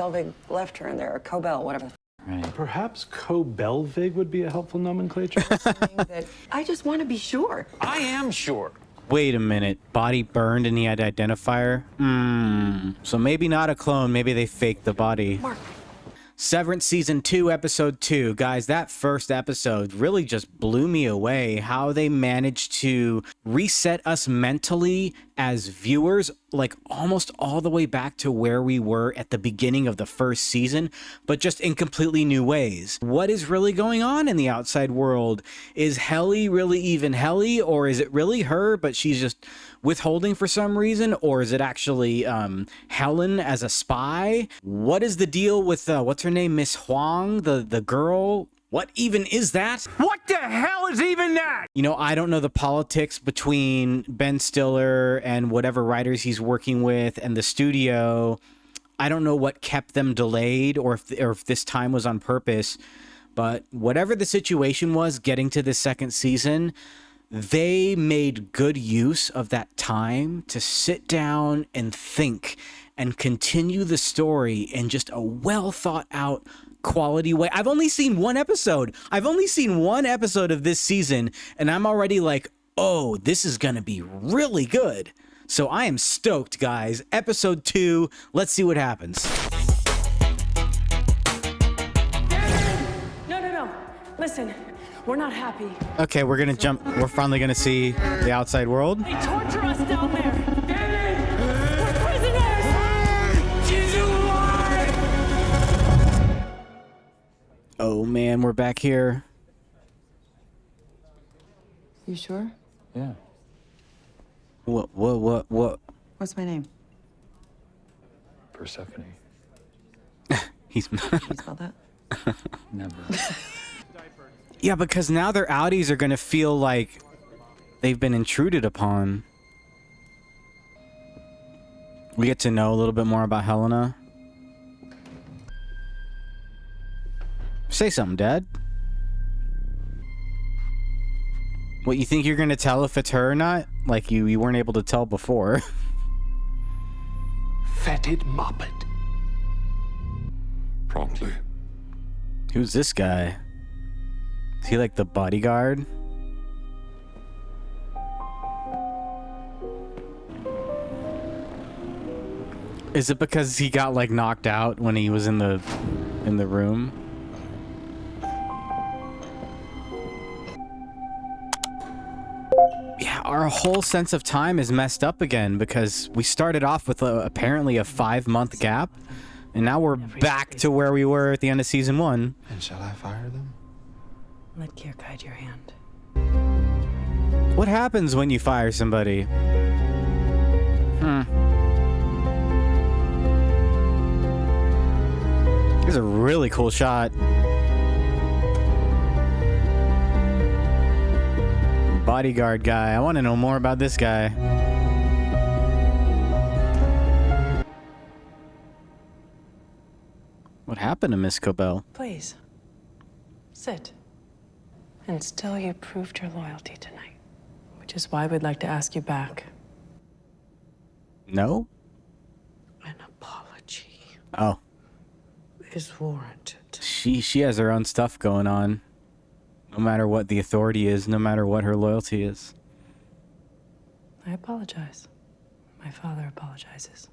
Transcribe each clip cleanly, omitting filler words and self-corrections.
Selvig left her in there, or Cobel, whatever. Right. Perhaps Cobelvig would be a helpful nomenclature. I just want to be sure. I am sure. Wait a minute. Body burned and he had identifier? So maybe not a clone. Maybe they faked the body. Mark. Severance Season 2, Episode 2. Guys, that first episode really just blew me away. How they managed to reset us mentally as viewers, like almost all the way back to where we were at the beginning of the first season, but just in completely new ways. What is really going on in the outside world? Is Helly really even Helly, or is it really her, but she's just withholding for some reason? Or is it actually Helen as a spy? What is the deal with, what's her name, Miss Huang, the girl? What even is that? What the hell is even that? You know, I don't know the politics between Ben Stiller and whatever writers he's working with and the studio. I don't know what kept them delayed, or if this time was on purpose. But whatever the situation was getting to the second season, they made good use of that time to sit down and think and continue the story in just a well thought out quality way. I've only seen one episode. I've only seen one episode of this season, and I'm already like, oh, this is gonna be really good. So I am stoked, guys. Episode 2, let's see what happens. No. Listen, we're not happy. Okay, we're gonna jump. We're finally gonna see the outside world. They torture us down there. We're prisoners. She's alive. Oh man, we're back here. You sure? Yeah. What? What's my name? Persephone. He's Can you spell that? Never. yeah, because now their outies are gonna feel like they've been intruded upon. We get to know a little bit more about Helena. Say something, Dad. What, you think you're gonna tell if it's her or not? Like you weren't able to tell before. Fetid moppet. Promptly. Who's this guy? Is he like the bodyguard? Is it because he got like knocked out when he was in the room? Yeah, our whole sense of time is messed up again because we started off with apparently a 5-month gap, and now we're back to where we were at the end of season 1. And shall I fire them? Let Kier guide your hand. What happens when you fire somebody? Here's a really cool shot. Bodyguard guy. I want to know more about this guy. What happened to Miss Cobel? Please, sit. And still you proved your loyalty tonight, which is why we'd like to ask you back. No? An apology Oh. is warranted. She has her own stuff going on. No matter what the authority is, no matter what her loyalty is. I apologize. My father apologizes.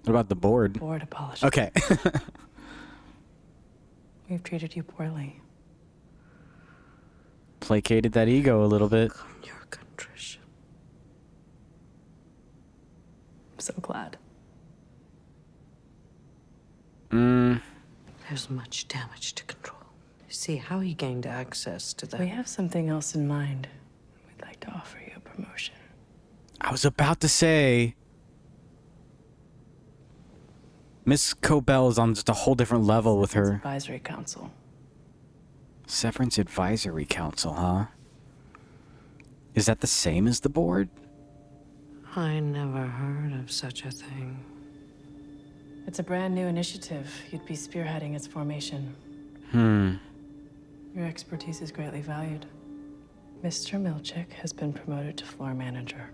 What about the board? Board apologizes. Okay. We've treated you poorly. Placated that ego a little bit. Your contrition. I'm so glad. There's much damage to control. See how he gained access to that. We have something else in mind. We'd like to offer you a promotion. I was about to say, Miss Cobel is on just a whole different level with her. Advisory Council. Severance Advisory Council, huh? Is that the same as the board? I never heard of such a thing. It's a brand new initiative. You'd be spearheading its formation. Your expertise is greatly valued. Mr. Milchick has been promoted to floor manager.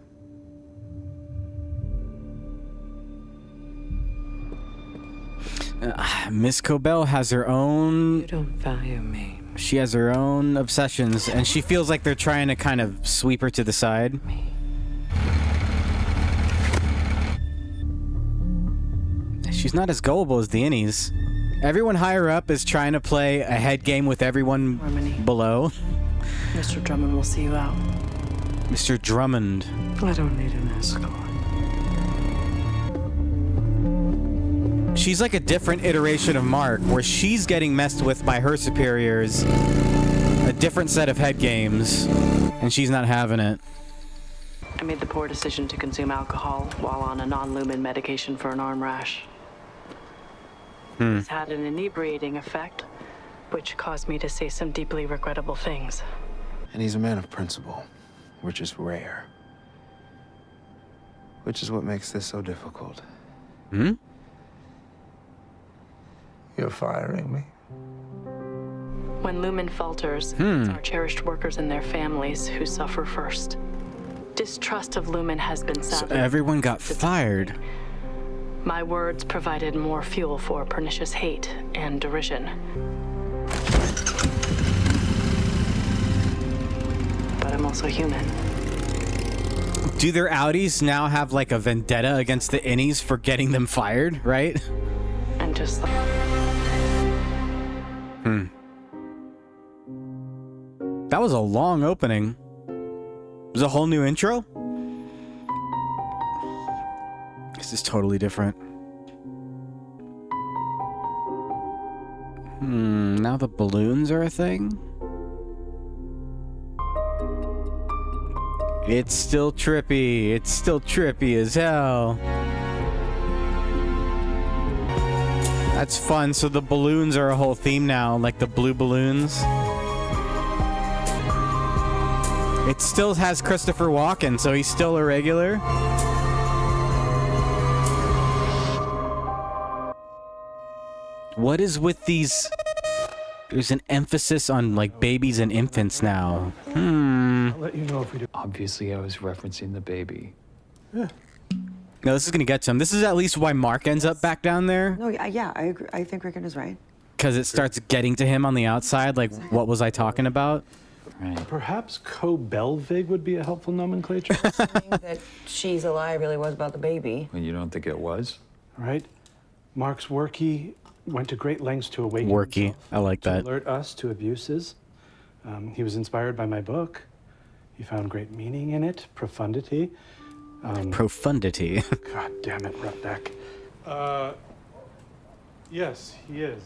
Miss Cobel has her own... You don't value me. She has her own obsessions, and she feels like they're trying to kind of sweep her to the side. She's not as gullible as the innies. Everyone higher up is trying to play a head game with everyone below. Mr. Drummond will see you out. Mr. Drummond. I don't need an escort. She's like a different iteration of Mark, where she's getting messed with by her superiors. A different set of head games, and she's not having it. I made the poor decision to consume alcohol while on a non-lumen medication for an arm rash. It's had an inebriating effect, which caused me to say some deeply regrettable things. And he's a man of principle, which is rare. Which is what makes this so difficult. Hmm? You're firing me? When Lumen falters, it's our cherished workers and their families who suffer first. Distrust of Lumen has been So sadly... everyone got fired. My words provided more fuel for pernicious hate and derision. But I'm also human. Do their Audis now have like a vendetta against the innies for getting them fired, right? And just like... That was a long opening. Was a whole new intro? This is totally different. Now the balloons are a thing? It's still trippy. It's still trippy as hell. That's fun. So the balloons are a whole theme now, like the blue balloons. It still has Christopher Walken, so he's still a regular. What is with these? There's an emphasis on like babies and infants now. I'll let you know if we do. Obviously, I was referencing the baby. No, this is gonna get to him. This is at least why Mark ends up back down there. No, yeah, I agree. I think Rickon is right. Because it starts getting to him on the outside, like, what was I talking about? Right. Perhaps Cobelvig would be a helpful nomenclature, That she's a lie really was about the baby. Well, you don't think it was? right? Mark's worky went to great lengths to awaken Worky. himself, I like to that. alert us to abuses. He was inspired by my book. He found great meaning in it, profundity. Profundity. God damn it, Rutback. Yes, he is.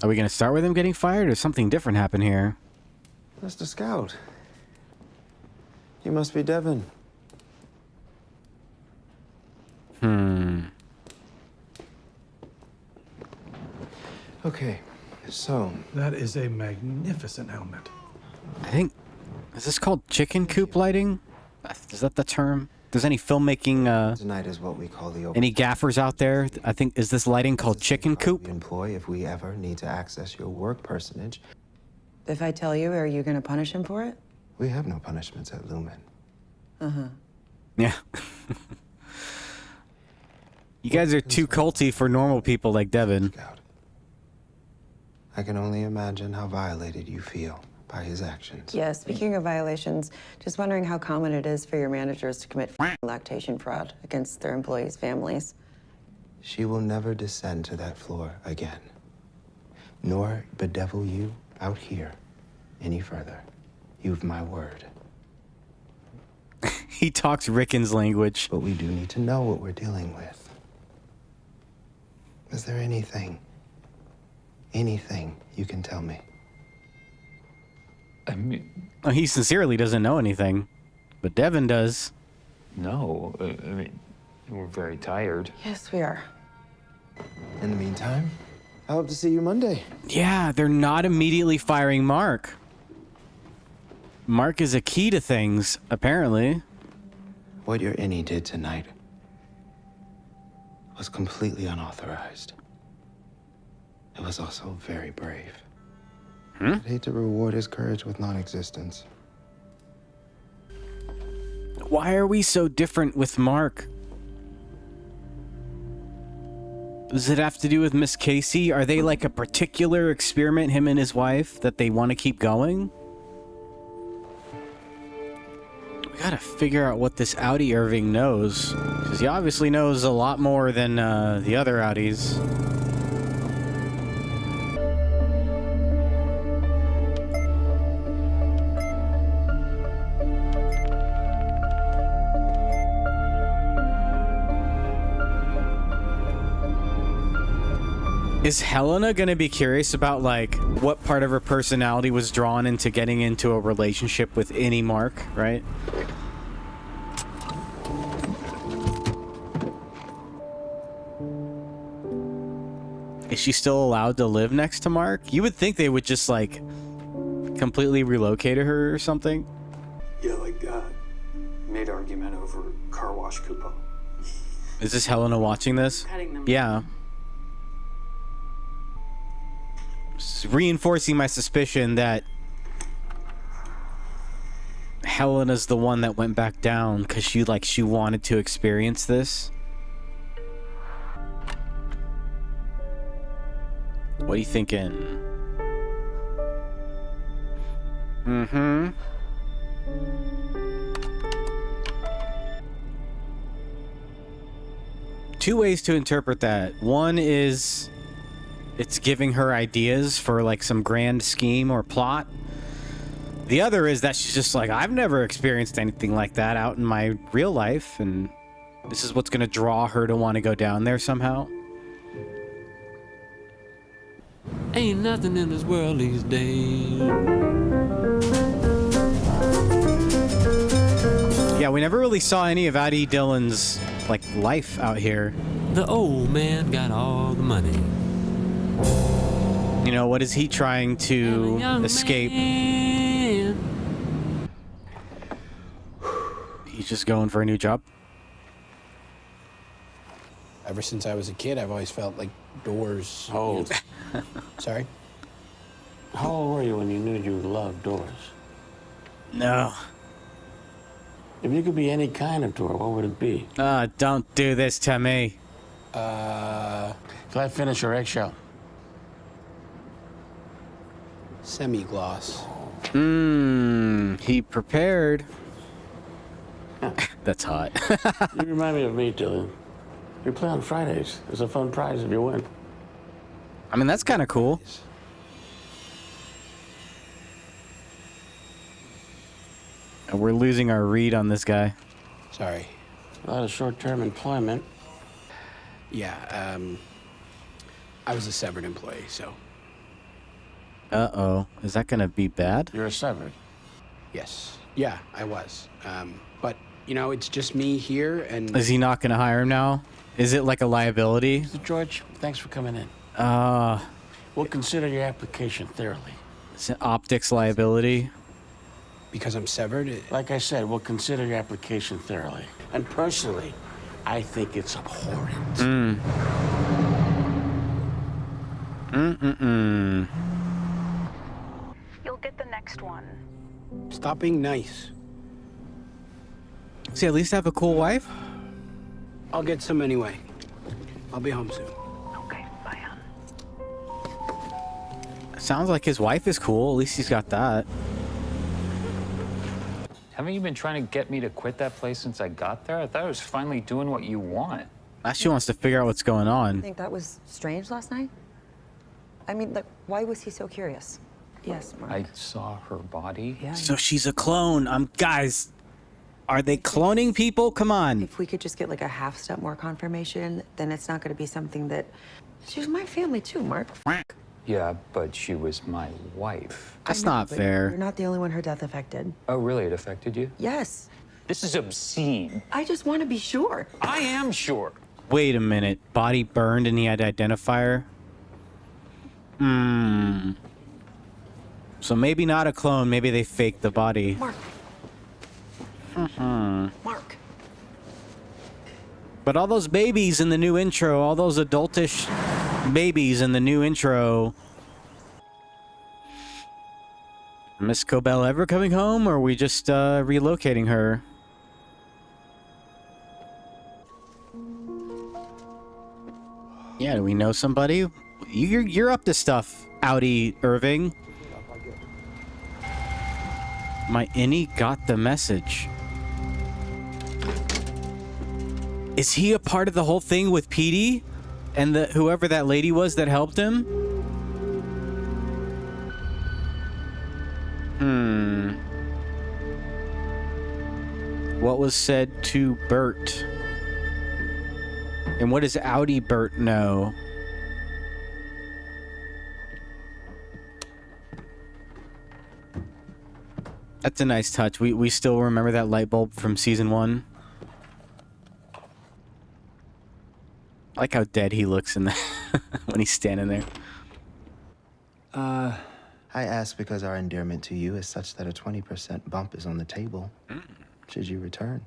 Are we gonna start with him getting fired, or something different happen here? Mr. Scout. You must be Devin. Okay, so That is a magnificent helmet. I think, is this called chicken coop lighting? Is that the term? Does any filmmaking, tonight is what we call the open. any gaffers out there? I think, is this lighting called chicken coop? We employ if we ever need to access your work personage. If I tell you, are you going to punish him for it? We have no punishments at Lumen. Yeah. You guys are too culty for normal people like Devin. Scout. I can only imagine how violated you feel by his actions. Yeah, speaking of violations, just wondering how common it is for your managers to commit lactation fraud against their employees' families. She will never descend to that floor again, nor bedevil you out here any further. You've my word. He talks Rickon's language. But we do need to know what we're dealing with. Is there anything you can tell me? I mean, Oh, he sincerely doesn't know anything, but Devin does. no. I mean, we're very tired. Yes, we are. In the meantime, I hope to see you Monday. Yeah, they're not immediately firing Mark. Mark is a key to things, apparently. What your innie did tonight was completely unauthorized. It was also very brave. I'd hate to reward his courage with non-existence. Why are we so different with Mark? Does it have to do with Miss Casey? Are they like a particular experiment, him and his wife, that they want to keep going? We gotta figure out what this Audi Irving knows, because he obviously knows a lot more than the other Audis. Is Helena gonna be curious about, like, what part of her personality was drawn into getting into a relationship with any Mark, right? Is she still allowed to live next to Mark? You would think they would just, like, completely relocate her or something. Yeah, like, made argument over car wash coupon. Is this Helena watching this? Yeah. Just reinforcing my suspicion that Helena's the one that went back down because she wanted to experience this. What are you thinking? Mm-hmm. Two ways to interpret that. One is it's giving her ideas for like some grand scheme or plot. The other is that she's just like, I've never experienced anything like that out in my real life, and this is what's going to draw her to want to go down there somehow. Ain't nothing in this world these days. Yeah, we never really saw any of Addie Dillon's like life out here. The old man got all the money. You know, what is he trying to escape? Man. He's just going for a new job. Ever since I was a kid, I've always felt like doors. How old? Sorry? How old were you when you knew you loved doors? No. If you could be any kind of door, what would it be? Don't do this to me. Can I finish your eggshell? Semi-gloss. He prepared. That's hot. You remind me of me, Dylan. We play on Fridays. There's a fun prize if you win. I mean, that's kind of cool. And we're losing our read on this guy. Sorry. A lot of short-term employment. Yeah, I was a severed employee, so Uh-oh. Is that gonna be bad? You're a severed. yes. Yeah, I was. But, you know, it's just me here, and Is he not gonna hire him now? Is it like a liability? So, George, thanks for coming in. It's We'll consider your application thoroughly. an optics liability. because I'm severed, Like I said, we'll consider your application thoroughly. And personally, I think it's abhorrent. You'll get the next one. stop being nice. Does he at least have a cool wife? I'll get some anyway. I'll be home soon. Okay, bye, hon. Sounds like his wife is cool. At least he's got that. Haven't you been trying to get me to quit that place since I got there? I thought I was finally doing what you want. Now she wants to figure out what's going I on. think that was strange last night. I mean, like, why was he so curious? Yes, Mark. I saw her body. Yeah. So she's a clone. Guys, are they cloning people? Come on. If we could just get like a half step more confirmation, then it's not going to be something that. She was my family too, Mark. Yeah, but she was my wife. That's I know, not but fair. You're not the only one her death affected. Oh, really? It affected you? Yes. This is obscene. I just want to be sure. I am sure. Wait a minute. Body burned and he had identifier? So maybe not a clone. Maybe they faked the body. Mark. Mark. But all those babies in the new intro, all those adultish babies in the new intro. Miss Cobel ever coming home, or are we just relocating her? Yeah, do we know somebody? You're up to stuff, Audi Irving. My innie got the message. Is he a part of the whole thing with Petey? And whoever that lady was that helped him? What was said to Bert? And what does Audi Bert know? That's a nice touch. We still remember that light bulb from season 1. I like how dead he looks in the when he's standing there. I ask because our endearment to you is such that a 20% bump is on the table. Should you return?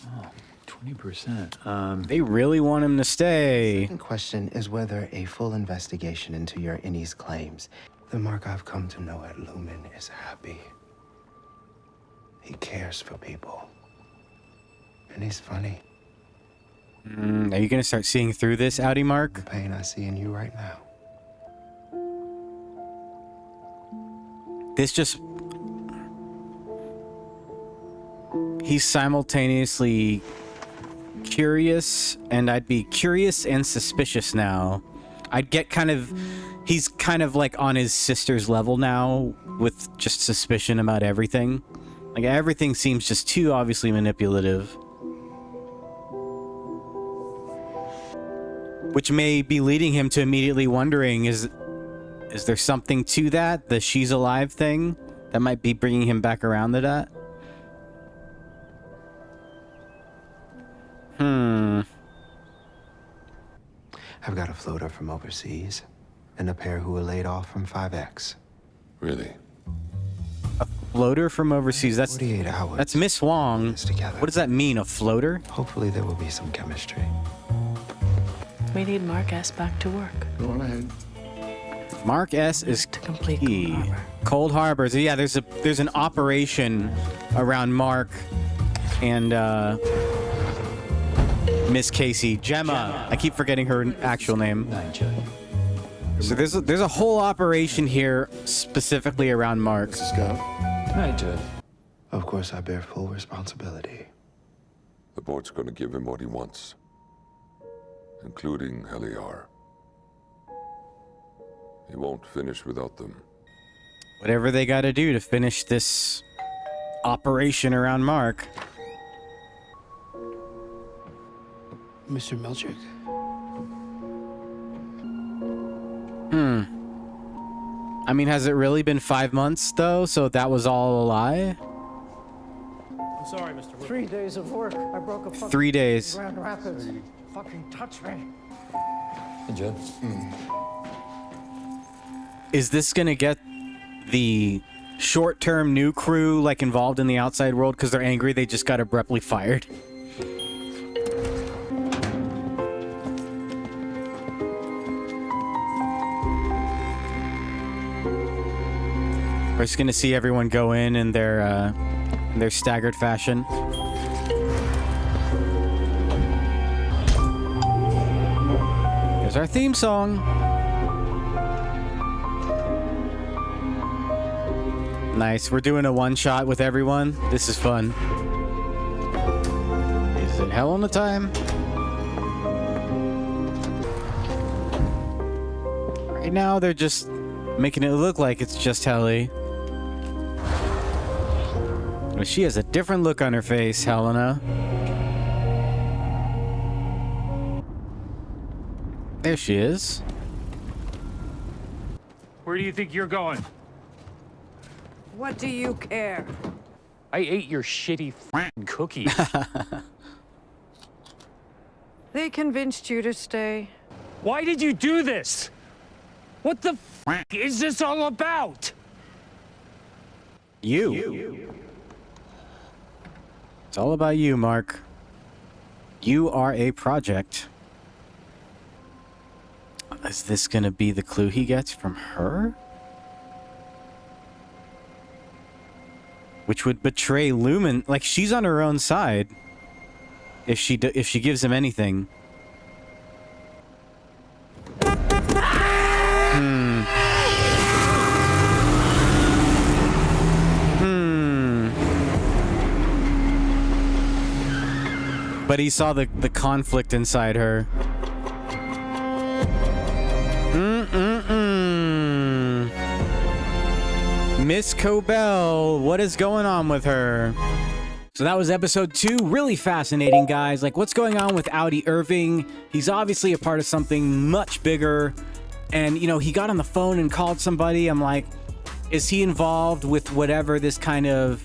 Oh, 20%. They really want him to stay. The second question is whether a full investigation into your innie's claims. The Mark I've come to know at Lumen is happy. He cares for people. And he's funny. Are you gonna start seeing through this, Audi Mark? The pain I see in you right now. This just... He's simultaneously curious, and I'd be curious and suspicious now. I'd get kind of... He's kind of like on his sister's level now, with just suspicion about everything. Like, everything seems just too obviously manipulative. Which may be leading him to immediately wondering, is there something to that? The she's alive thing? That might be bringing him back around to that? I've got a floater from overseas and a pair who were laid off from 5X. Really? A floater from overseas? That's 48 hours. That's Miss Wong. What does that mean, a floater? Hopefully there will be some chemistry. We need Mark S. back to work. Go on ahead. Mark S is To complete key. Cold Harbor. Cold Harbor. So yeah, there's an operation around Mark and Miss Casey. Gemma. I keep forgetting her actual name. So there's a whole operation here specifically around Mark. Let's go. Hi, Judd. Of course, I bear full responsibility. The board's gonna give him what he wants, including Heliar. He won't finish without them. Whatever they got to do to finish this operation around Mark. Mr. Melchick? I mean, has it really been 5 months, though? So that was all a lie? I'm sorry, Mr. 3 days of work. I broke a fucking 3 days. Grand Rapids. Fucking touch me. Hey, Judd. Is this gonna get the short-term new crew, like, involved in the outside world because they're angry they just got abruptly fired? We're just gonna see everyone go in their staggered fashion. Here's our theme song. Nice. We're doing a one-shot with everyone. This is fun. Is it hell on the time? Right now, they're just making it look like it's just Helly. But she has a different look on her face, Helena. There she is. Where do you think you're going? What do you care? I ate your shitty f***ing cookies. They convinced you to stay. Why did you do this? What the f*** is this all about? You. It's all about you, Mark. You are a project. Is this gonna be the clue he gets from her? Which would betray Lumen. Like, she's on her own side. If she gives him anything. But he saw the conflict inside her. Miss Cobel, what is going on with her? So that was episode 2. Really fascinating, guys. Like, what's going on with Audi Irving? He's obviously a part of something much bigger. And, you know, he got on the phone and called somebody. I'm like, is he involved with whatever this kind of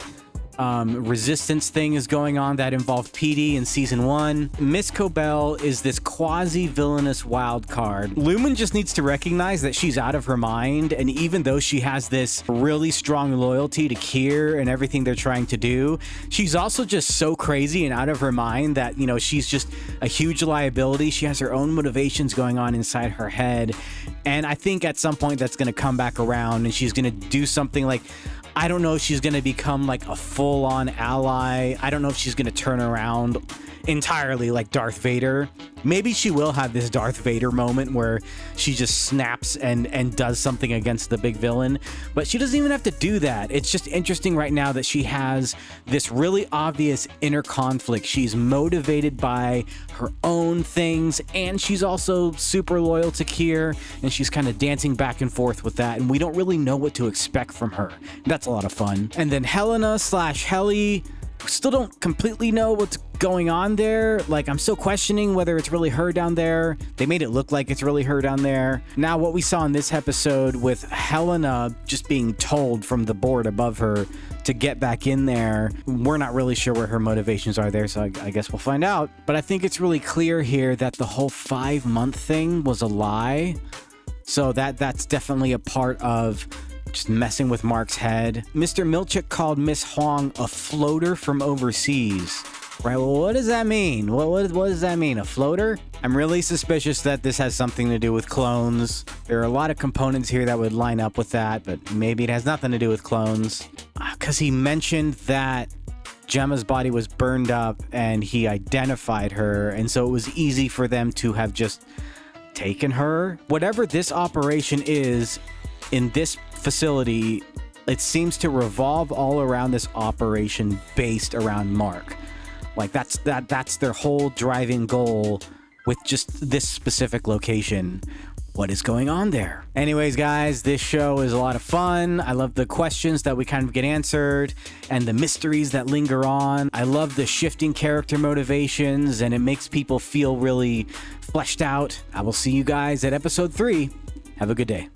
resistance thing is going on that involved PD in season 1? Miss Cobel is this quasi-villainous wild card. Lumen just needs to recognize that she's out of her mind, and even though she has this really strong loyalty to Kier and everything they're trying to do, she's also just so crazy and out of her mind that, you know, she's just a huge liability. She has her own motivations going on inside her head, and I think at some point that's going to come back around, and she's going to do something like, I don't know if she's going to become like a full-on ally. I don't know if she's going to turn around entirely like Darth Vader. Maybe she will have this Darth Vader moment where she just snaps and does something against the big villain, but she doesn't even have to do that. It's just interesting right now that she has this really obvious inner conflict. She's motivated by her own things, and she's also super loyal to Kier, and she's kind of dancing back and forth with that, and we don't really know what to expect from her. That's a lot of fun. And then Helena / Helly, still don't completely know what's going on there. Like, I'm still questioning whether it's really her down there. They made it look like it's really her down there. Now, what we saw in this episode with Helena just being told from the board above her to get back in there, we're not really sure where her motivations are there, so I guess we'll find out. But I think it's really clear here that the whole 5-month thing was a lie. So that's definitely a part of just messing with Mark's head. Mr. Milchick called Miss Huang a floater from overseas. Right, well, what does that mean? What does that mean, a floater? I'm really suspicious that this has something to do with clones. There are a lot of components here that would line up with that, but maybe it has nothing to do with clones. Because he mentioned that Gemma's body was burned up and he identified her, and so it was easy for them to have just taken her. Whatever this operation is in this facility, it seems to revolve all around this operation based around Mark. Like, that's their whole driving goal with just this specific location. What is going on there? Anyways, guys, this show is a lot of fun. I love the questions that we kind of get answered and the mysteries that linger on. I love the shifting character motivations, and it makes people feel really fleshed out. I will see you guys at episode 3. Have a good day.